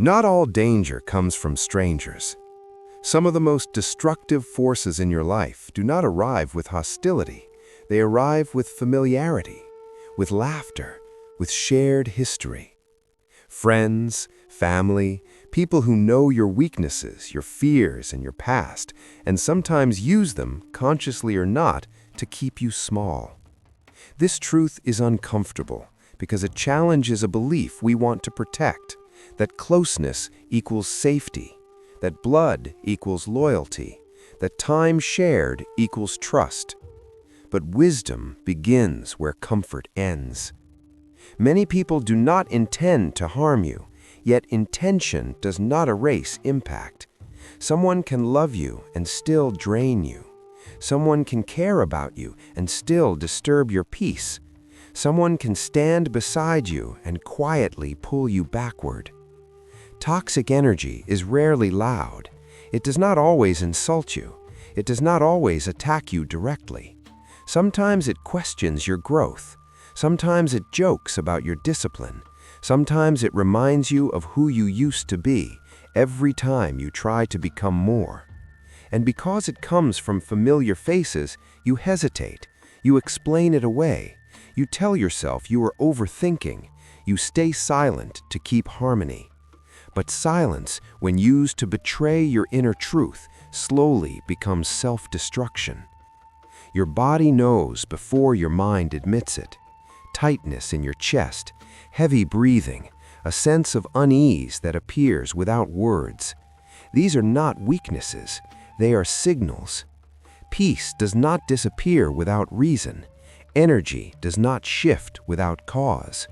Not all danger comes from strangers. Some of the most destructive forces in your life do not arrive with hostility. They arrive with familiarity, with laughter, with shared history. Friends, family, people who know your weaknesses, your fears, and your past, and sometimes use them, consciously or not, to keep you small. This truth is uncomfortable because it challenges a belief we want to protect, that closeness equals safety, that blood equals loyalty, that time shared equals trust. But wisdom begins where comfort ends. Many people do not intend to harm you, yet intention does not erase impact. Someone can love you and still drain you. Someone can care about you and still disturb your peace. Someone can stand beside you and quietly pull you backward. Toxic energy is rarely loud. It does not always insult you. It does not always attack you directly. Sometimes it questions your growth. Sometimes it jokes about your discipline. Sometimes it reminds you of who you used to be every time you try to become more. And because it comes from familiar faces, you hesitate. You explain it away. You tell yourself you are overthinking. You stay silent to keep harmony. But silence, when used to betray your inner truth, slowly becomes self-destruction. Your body knows before your mind admits it. Tightness in your chest, heavy breathing, a sense of unease that appears without words. These are not weaknesses, they are signals. Peace does not disappear without reason. Energy does not shift without cause.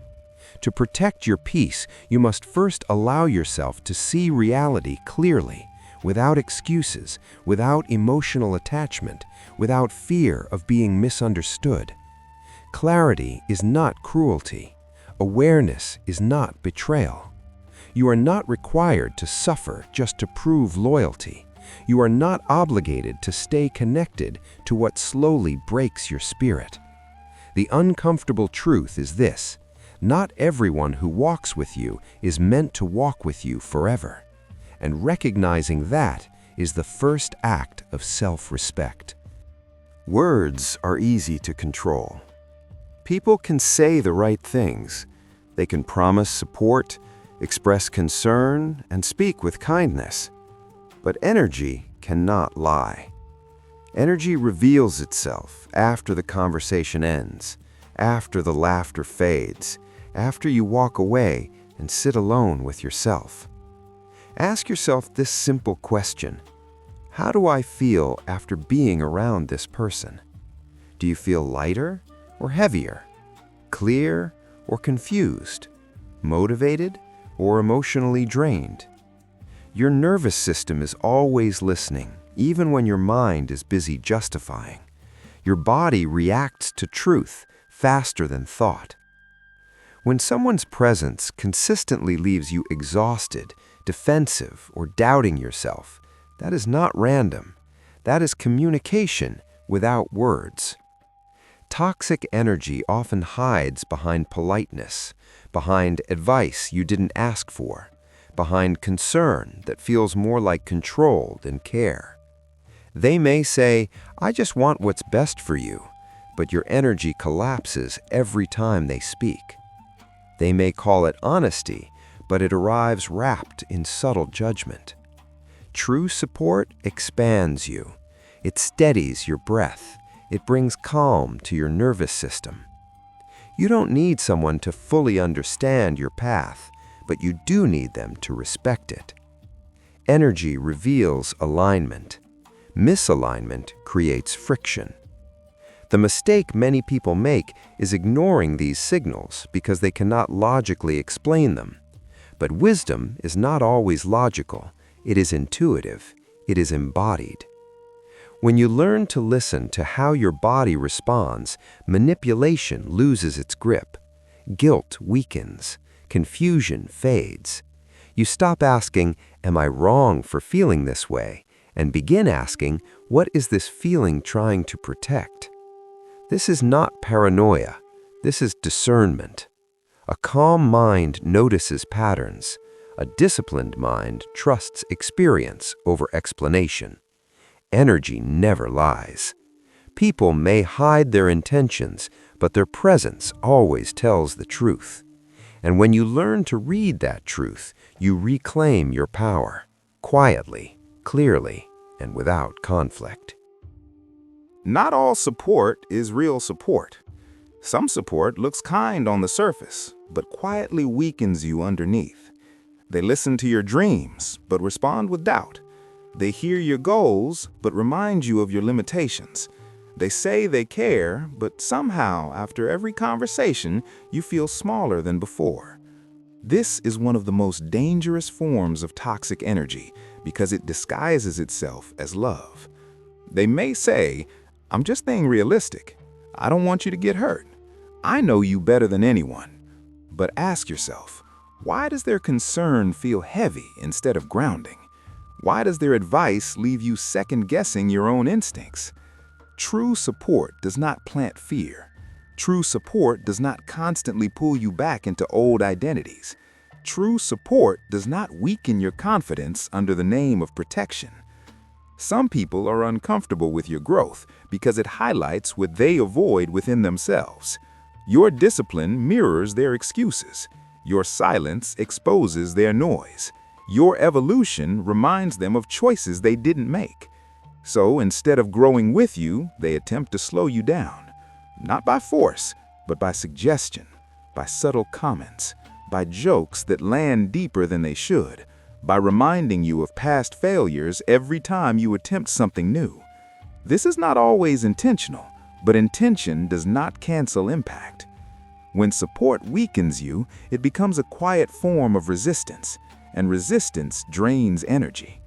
To protect your peace, you must first allow yourself to see reality clearly, without excuses, without emotional attachment, without fear of being misunderstood. Clarity is not cruelty. Awareness is not betrayal. You are not required to suffer just to prove loyalty. You are not obligated to stay connected to what slowly breaks your spirit. The uncomfortable truth is this: not everyone who walks with you is meant to walk with you forever. And recognizing that is the first act of self-respect. Words are easy to control. People can say the right things. They can promise support, express concern, and speak with kindness. But energy cannot lie. Energy reveals itself after the conversation ends, after the laughter fades, after you walk away and sit alone with yourself. Ask yourself this simple question: how do I feel after being around this person? Do you feel lighter or heavier? Clear or confused? Motivated or emotionally drained? Your nervous system is always listening, even when your mind is busy justifying. Your body reacts to truth faster than thought. When someone's presence consistently leaves you exhausted, defensive, or doubting yourself, that is not random. That is communication without words. Toxic energy often hides behind politeness, behind advice you didn't ask for, behind concern that feels more like control than care. They may say, "I just want what's best for you," but your energy collapses every time they speak. They may call it honesty, but it arrives wrapped in subtle judgment. True support expands you. It steadies your breath. It brings calm to your nervous system. You don't need someone to fully understand your path, but you do need them to respect it. Energy reveals alignment. Misalignment creates friction. The mistake many people make is ignoring these signals because they cannot logically explain them. But wisdom is not always logical. It is intuitive. It is embodied. When you learn to listen to how your body responds, manipulation loses its grip. Guilt weakens. Confusion fades. You stop asking, "Am I wrong for feeling this way?" and begin asking, "What is this feeling trying to protect?" This is not paranoia. This is discernment. A calm mind notices patterns. A disciplined mind trusts experience over explanation. Energy never lies. People may hide their intentions, but their presence always tells the truth. And when you learn to read that truth, you reclaim your power, quietly, clearly, and without conflict. Not all support is real support. Some support looks kind on the surface, but quietly weakens you underneath. They listen to your dreams, but respond with doubt. They hear your goals, but remind you of your limitations. They say they care, but somehow, after every conversation, you feel smaller than before. This is one of the most dangerous forms of toxic energy because it disguises itself as love. They may say, "I'm just being realistic. I don't want you to get hurt. I know you better than anyone." But ask yourself, why does their concern feel heavy instead of grounding? Why does their advice leave you second-guessing your own instincts? True support does not plant fear. True support does not constantly pull you back into old identities. True support does not weaken your confidence under the name of protection. Some people are uncomfortable with your growth because it highlights what they avoid within themselves. Your discipline mirrors their excuses. Your silence exposes their noise. Your evolution reminds them of choices they didn't make. So instead of growing with you, they attempt to slow you down. Not by force, but by suggestion, by subtle comments, by jokes that land deeper than they should, by reminding you of past failures every time you attempt something new. This is not always intentional, but intention does not cancel impact. When support weakens you, it becomes a quiet form of resistance, and resistance drains energy.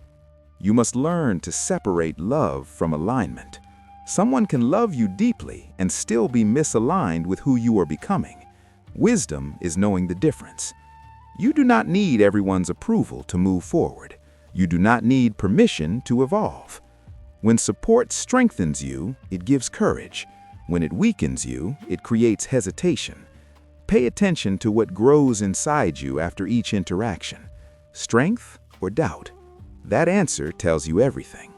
You must learn to separate love from alignment. Someone can love you deeply and still be misaligned with who you are becoming. Wisdom is knowing the difference. You do not need everyone's approval to move forward. You do not need permission to evolve. When support strengthens you, it gives courage. When it weakens you, it creates hesitation. Pay attention to what grows inside you after each interaction. Strength or doubt? That answer tells you everything.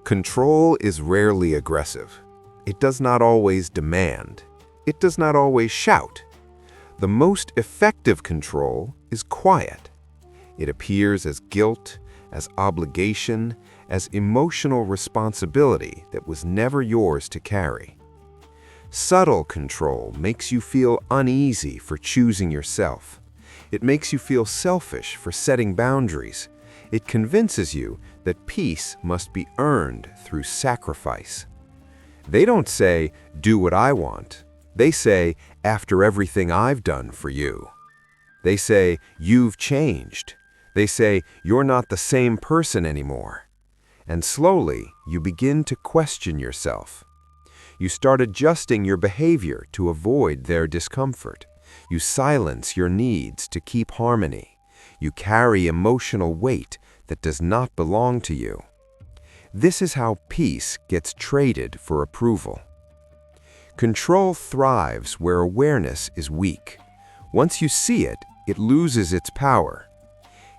Control is rarely aggressive. It does not always demand. It does not always shout. The most effective control is quiet. It appears as guilt, as obligation, as emotional responsibility that was never yours to carry. Subtle control makes you feel uneasy for choosing yourself. It makes you feel selfish for setting boundaries. It convinces you that peace must be earned through sacrifice. They don't say, "Do what I want." They say, "After everything I've done for you." They say, "You've changed." They say, "You're not the same person anymore." And slowly, you begin to question yourself. You start adjusting your behavior to avoid their discomfort. You silence your needs to keep harmony. You carry emotional weight that does not belong to you. This is how peace gets traded for approval. Control thrives where awareness is weak. Once you see it, it loses its power.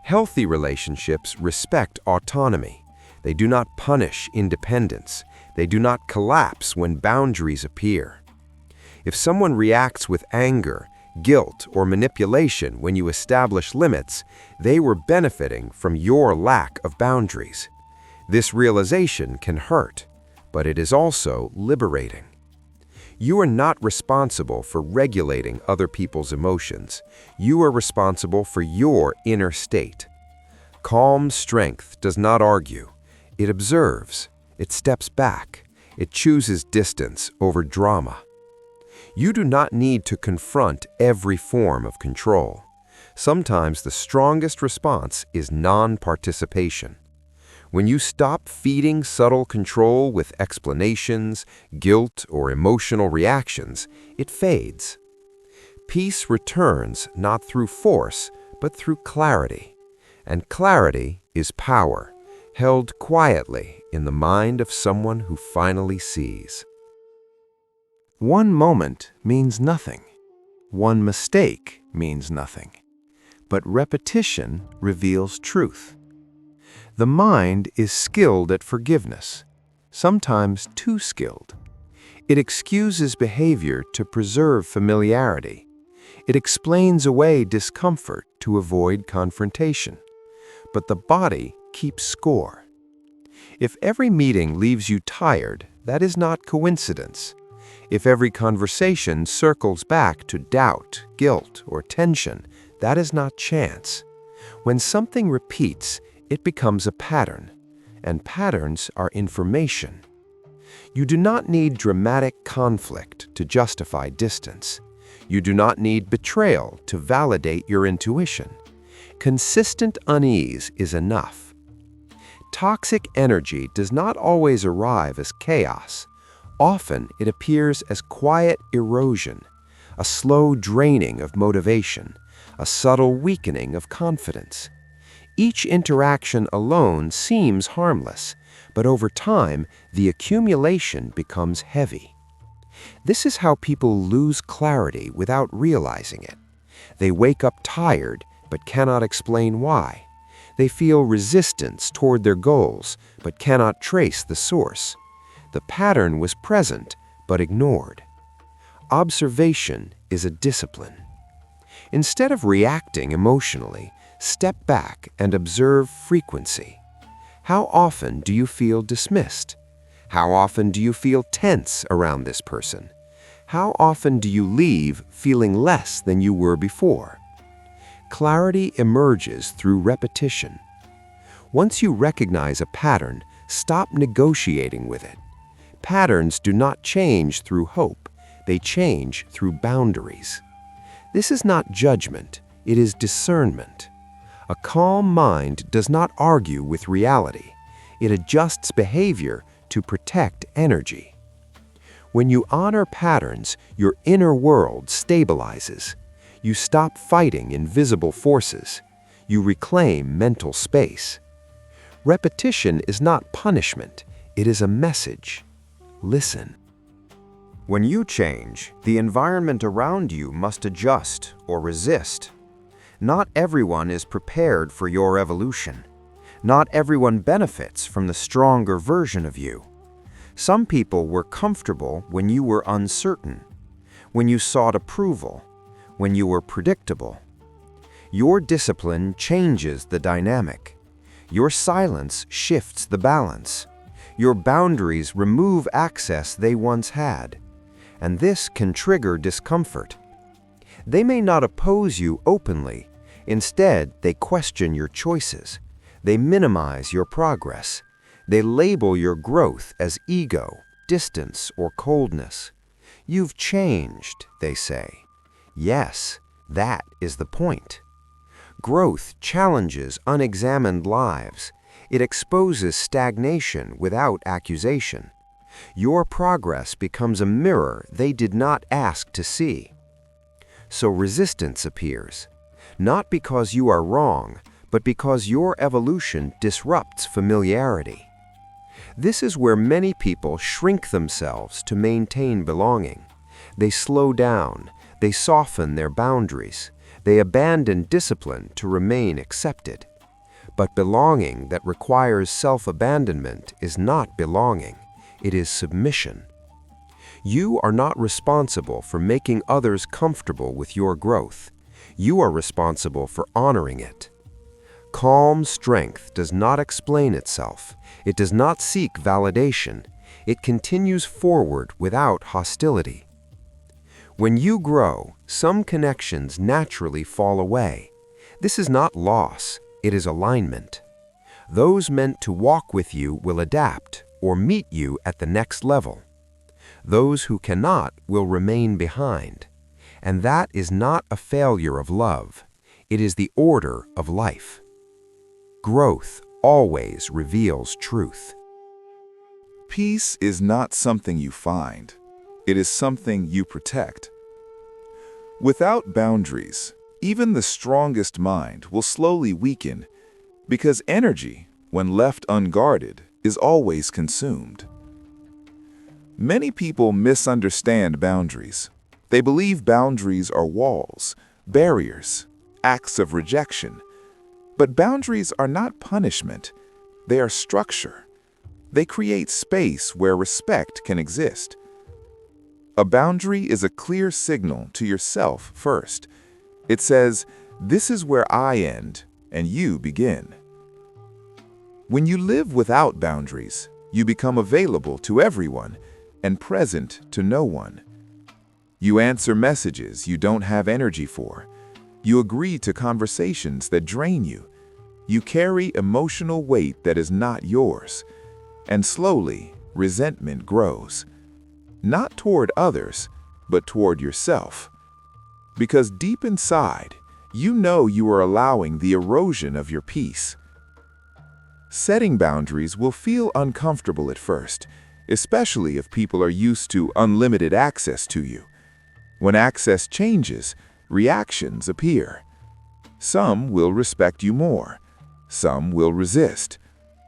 Healthy relationships respect autonomy. They do not punish independence. They do not collapse when boundaries appear. If someone reacts with anger, guilt, or manipulation when you establish limits, they were benefiting from your lack of boundaries. This realization can hurt, but it is also liberating. You are not responsible for regulating other people's emotions. You are responsible for your inner state. Calm strength does not argue. It observes. It steps back. It chooses distance over drama. You do not need to confront every form of control. Sometimes the strongest response is non-participation. When you stop feeding subtle control with explanations, guilt, or emotional reactions, it fades. Peace returns not through force, but through clarity. And clarity is power, held quietly in the mind of someone who finally sees. One moment means nothing. One mistake means nothing. but repetition reveals truth. The mind is skilled at forgiveness, sometimes too skilled. It excuses behavior to preserve familiarity. It explains away discomfort to avoid confrontation. But the body keeps score. If every meeting leaves you tired, that is not coincidence. If every conversation circles back to doubt, guilt, or tension, that is not chance. When something repeats, it becomes a pattern, and patterns are information. You do not need dramatic conflict to justify distance. You do not need betrayal to validate your intuition. Consistent unease is enough. Toxic energy does not always arrive as chaos. Often it appears as quiet erosion, a slow draining of motivation, a subtle weakening of confidence. Each interaction alone seems harmless, but over time, the accumulation becomes heavy. This is how people lose clarity without realizing it. They wake up tired, but cannot explain why. They feel resistance toward their goals, but cannot trace the source. The pattern was present, but ignored. Observation is a discipline. Instead of reacting emotionally, step back and observe frequency. How often do you feel dismissed? How often do you feel tense around this person? How often do you leave feeling less than you were before? Clarity emerges through repetition. Once you recognize a pattern, stop negotiating with it. Patterns do not change through hope, they change through boundaries. This is not judgment, it is discernment. A calm mind does not argue with reality. It adjusts behavior to protect energy. When you honor patterns, your inner world stabilizes. You stop fighting invisible forces. You reclaim mental space. Repetition is not punishment, it is a message. Listen. When you change, the environment around you must adjust or resist. Not everyone is prepared for your evolution. Not everyone benefits from the stronger version of you. Some people were comfortable when you were uncertain, when you sought approval, when you were predictable. Your discipline changes the dynamic. Your silence shifts the balance. Your boundaries remove access they once had. And this can trigger discomfort. They may not oppose you openly. Instead, they question your choices. They minimize your progress. They label your growth as ego, distance, or coldness. You've changed, they say. Yes, that is the point. Growth challenges unexamined lives. It exposes stagnation without accusation. Your progress becomes a mirror they did not ask to see. So resistance appears, not because you are wrong, but because your evolution disrupts familiarity. This is where many people shrink themselves to maintain belonging. They slow down, they soften their boundaries, they abandon discipline to remain accepted. But belonging that requires self-abandonment is not belonging. It is submission. You are not responsible for making others comfortable with your growth. You are responsible for honoring it. Calm strength does not explain itself. It does not seek validation. It continues forward without hostility. When you grow, some connections naturally fall away. This is not loss, it is alignment. Those meant to walk with you will adapt or meet you at the next level. Those who cannot will remain behind. And that is not a failure of love. It is the order of life. Growth always reveals truth. Peace is not something you find. It is something you protect. Without boundaries, even the strongest mind will slowly weaken because energy, when left unguarded, is always consumed. Many people misunderstand boundaries. They believe boundaries are walls, barriers, acts of rejection. But boundaries are not punishment. They are structure. They create space where respect can exist. A boundary is a clear signal to yourself first. It says, "This is where I end and you begin." When you live without boundaries, you become available to everyone and present to no one. You answer messages you don't have energy for. You agree to conversations that drain you. You carry emotional weight that is not yours. And slowly, resentment grows. Not toward others, but toward yourself. Because deep inside, you know you are allowing the erosion of your peace. Setting boundaries will feel uncomfortable at first, especially if people are used to unlimited access to you. When access changes, reactions appear. Some will respect you more. Some will resist.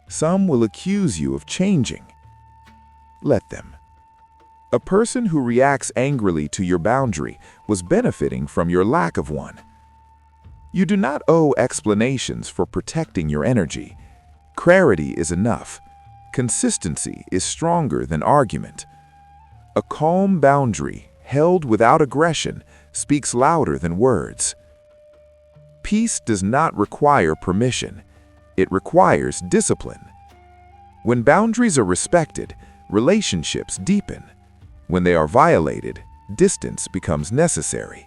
Some will accuse you of changing. Let them. A person who reacts angrily to your boundary was benefiting from your lack of one. You do not owe explanations for protecting your energy. Clarity is enough. Consistency is stronger than argument. A calm boundary, held without aggression, speaks louder than words. Peace does not require permission. It requires discipline. When boundaries are respected, relationships deepen. When they are violated, distance becomes necessary.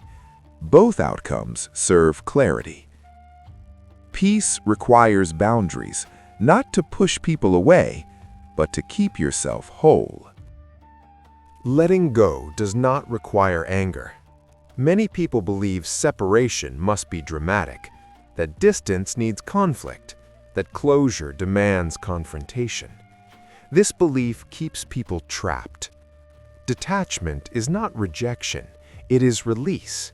Both outcomes serve clarity. Peace requires boundaries, not to push people away, but to keep yourself whole. Letting go does not require anger. Many people believe separation must be dramatic, that distance needs conflict, that closure demands confrontation. This belief keeps people trapped. Detachment is not rejection, it is release.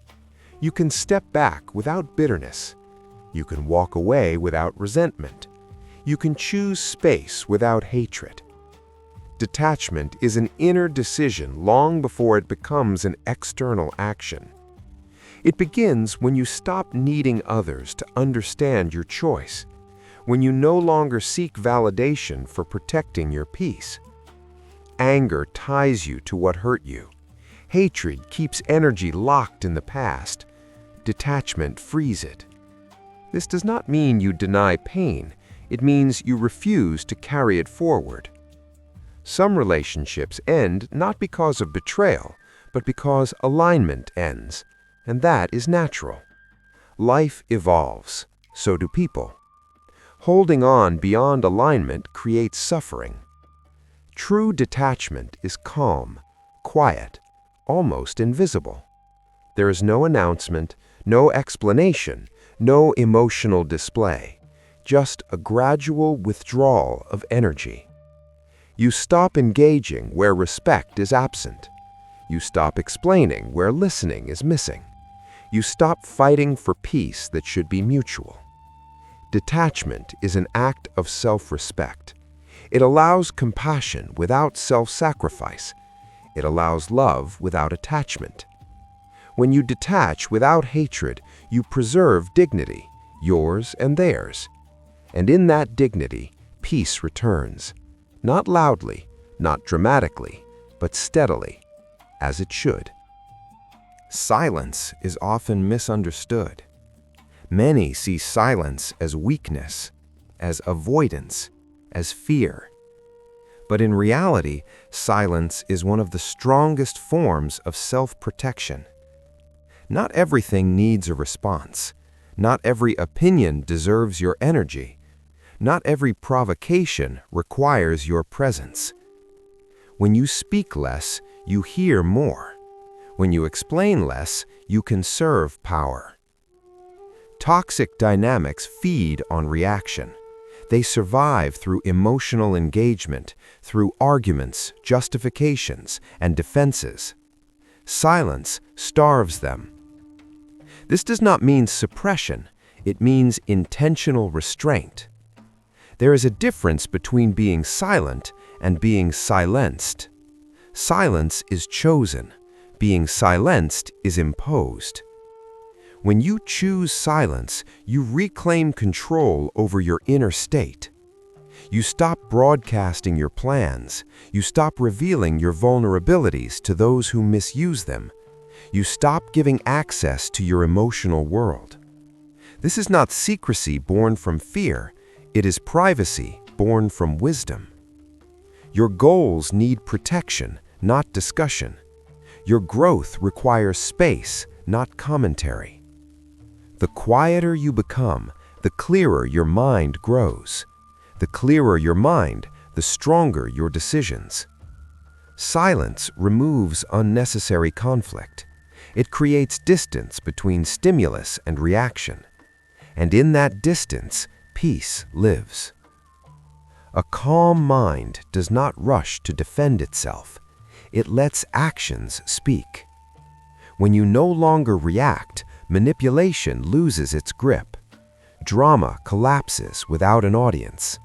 You can step back without bitterness. You can walk away without resentment. You can choose space without hatred. Detachment is an inner decision long before it becomes an external action. It begins when you stop needing others to understand your choice, when you no longer seek validation for protecting your peace. Anger ties you to what hurt you. Hatred keeps energy locked in the past. Detachment frees it. This does not mean you deny pain. It means you refuse to carry it forward. Some relationships end not because of betrayal, but because alignment ends, and that is natural. Life evolves, so do people. Holding on beyond alignment creates suffering. True detachment is calm, quiet, almost invisible. There is no announcement, no explanation, no emotional display, just a gradual withdrawal of energy. You stop engaging where respect is absent. You stop explaining where listening is missing. You stop fighting for peace that should be mutual. Detachment is an act of self-respect. It allows compassion without self-sacrifice. It allows love without attachment. When you detach without hatred, you preserve dignity, yours and theirs. And in that dignity, peace returns. Not loudly, not dramatically, but steadily, as it should. Silence is often misunderstood. Many see silence as weakness, as avoidance, as fear. But in reality, silence is one of the strongest forms of self-protection. Not everything needs a response. Not every opinion deserves your energy. Not every provocation requires your presence. When you speak less, you hear more. When you explain less, you conserve power. Toxic dynamics feed on reaction. They survive through emotional engagement, through arguments, justifications, and defenses. Silence starves them. This does not mean suppression. It means intentional restraint. There is a difference between being silent and being silenced. Silence is chosen. Being silenced is imposed. When you choose silence, you reclaim control over your inner state. You stop broadcasting your plans. You stop revealing your vulnerabilities to those who misuse them. You stop giving access to your emotional world. This is not secrecy born from fear. It is privacy born from wisdom. Your goals need protection, not discussion. Your growth requires space, not commentary. The quieter you become, the clearer your mind grows. The clearer your mind, the stronger your decisions. Silence removes unnecessary conflict. It creates distance between stimulus and reaction. And in that distance, peace lives. A calm mind does not rush to defend itself. It lets actions speak. When you no longer react, manipulation loses its grip. Drama collapses without an audience.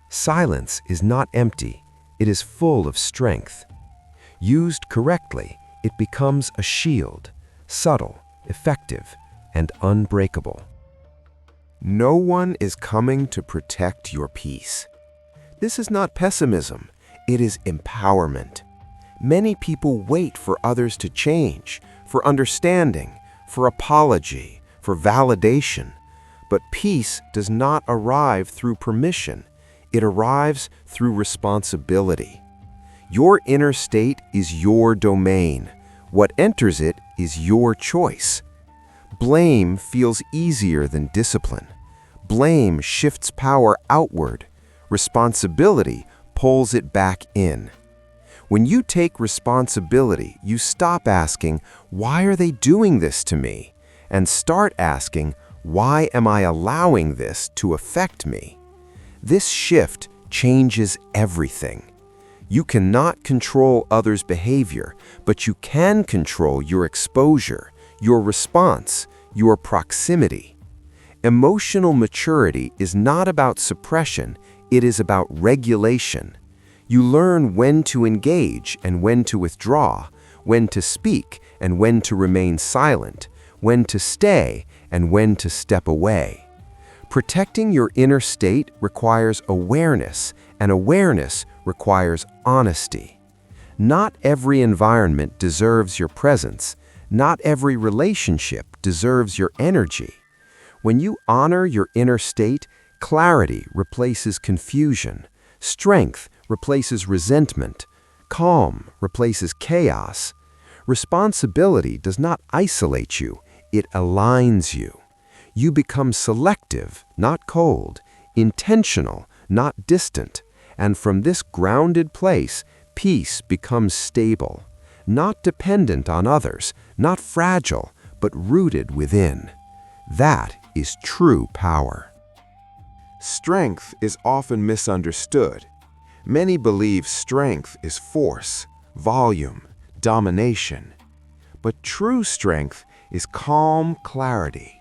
Silence is not empty, it is full of strength. Used correctly, it becomes a shield, subtle, effective, and unbreakable. No one is coming to protect your peace. This is not pessimism, it is empowerment. Many people wait for others to change, for understanding, for apology, for validation. But peace does not arrive through permission. It arrives through responsibility. Your inner state is your domain. What enters it is your choice. Blame feels easier than discipline. Blame shifts power outward. Responsibility pulls it back in. When you take responsibility, you stop asking, "Why are they doing this to me?" and start asking, "Why am I allowing this to affect me?" This shift changes everything. You cannot control others' behavior, but you can control your exposure, your response, your proximity. Emotional maturity is not about suppression, it is about regulation. You learn when to engage and when to withdraw, when to speak and when to remain silent, when to stay and when to step away. Protecting your inner state requires awareness, and awareness requires honesty. Not every environment deserves your presence. Not every relationship deserves your energy. When you honor your inner state, clarity replaces confusion, strength replaces resentment, calm replaces chaos. Responsibility does not isolate you, it aligns you. You become selective, not cold, intentional, not distant, and from this grounded place, peace becomes stable, not dependent on others, not fragile, but rooted within. That is true power. Strength is often misunderstood. Many believe strength is force, volume, domination. But true strength is calm clarity.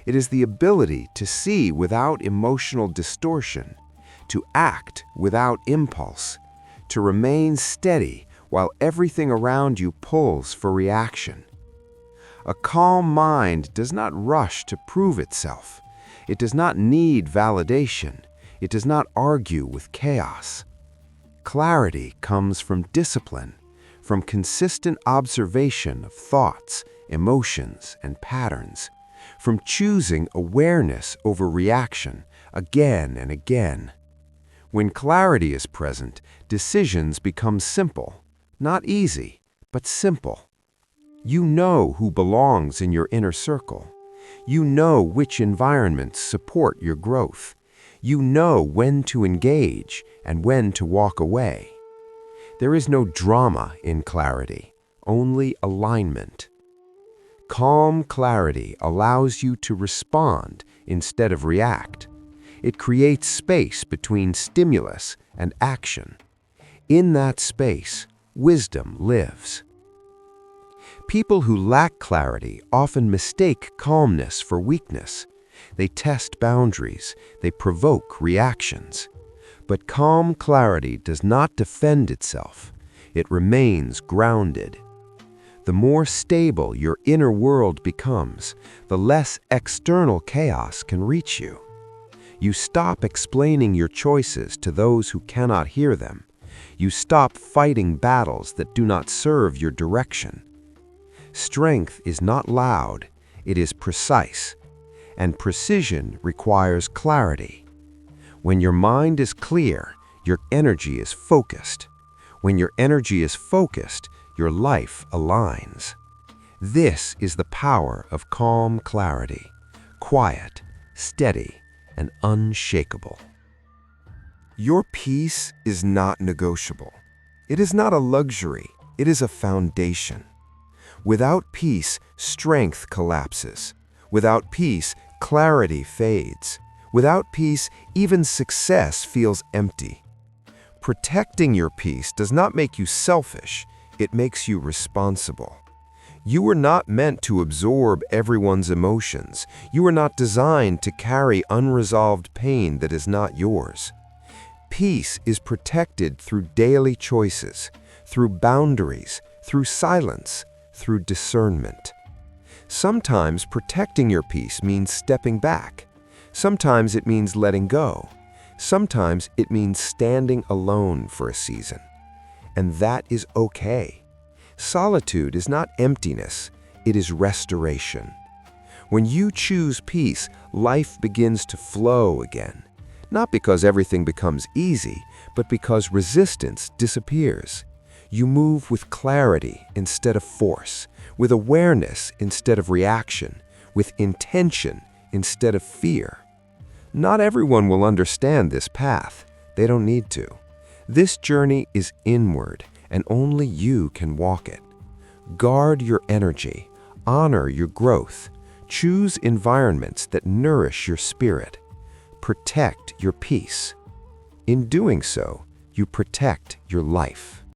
It is the ability to see without emotional distortion, to act without impulse, to remain steady while everything around you pulls for reaction. A calm mind does not rush to prove itself. It does not need validation. It does not argue with chaos. Clarity comes from discipline, from consistent observation of thoughts, emotions, and patterns, from choosing awareness over reaction again and again. When clarity is present, decisions become simple, not easy, but simple. You know who belongs in your inner circle. You know which environments support your growth. You know when to engage and when to walk away. There is no drama in clarity, only alignment. Calm clarity allows you to respond instead of react. It creates space between stimulus and action. In that space, wisdom lives. People who lack clarity often mistake calmness for weakness. They test boundaries, they provoke reactions. But calm clarity does not defend itself. It remains grounded. The The more stable your inner world becomes, the less external chaos can reach you. You stop explaining your choices to those who cannot hear them. You stop fighting battles that do not serve your direction. Strength is not loud, it is precise, and precision requires clarity. When your mind is clear, your energy is focused. When your energy is focused, your life aligns. This is the power of calm clarity, quiet, steady, and unshakable. Your peace is not negotiable. It is not a luxury, it is a foundation. Without peace, strength collapses. Without peace, clarity fades. Without peace, even success feels empty. Protecting your peace does not make you selfish, it makes you responsible. You were not meant to absorb everyone's emotions. You were not designed to carry unresolved pain that is not yours. Peace is protected through daily choices, through boundaries, through silence, through discernment. Sometimes protecting your peace means stepping back. Sometimes it means letting go. Sometimes it means standing alone for a season. And that is okay. Solitude is not emptiness, it is restoration. When you choose peace, life begins to flow again. Not because everything becomes easy, but because resistance disappears. You move with clarity instead of force, with awareness instead of reaction, with intention instead of fear. Not everyone will understand this path. They don't need to. This journey is inward, and only you can walk it. Guard your energy, honor your growth, choose environments that nourish your spirit. Protect your peace. In doing so, you protect your life.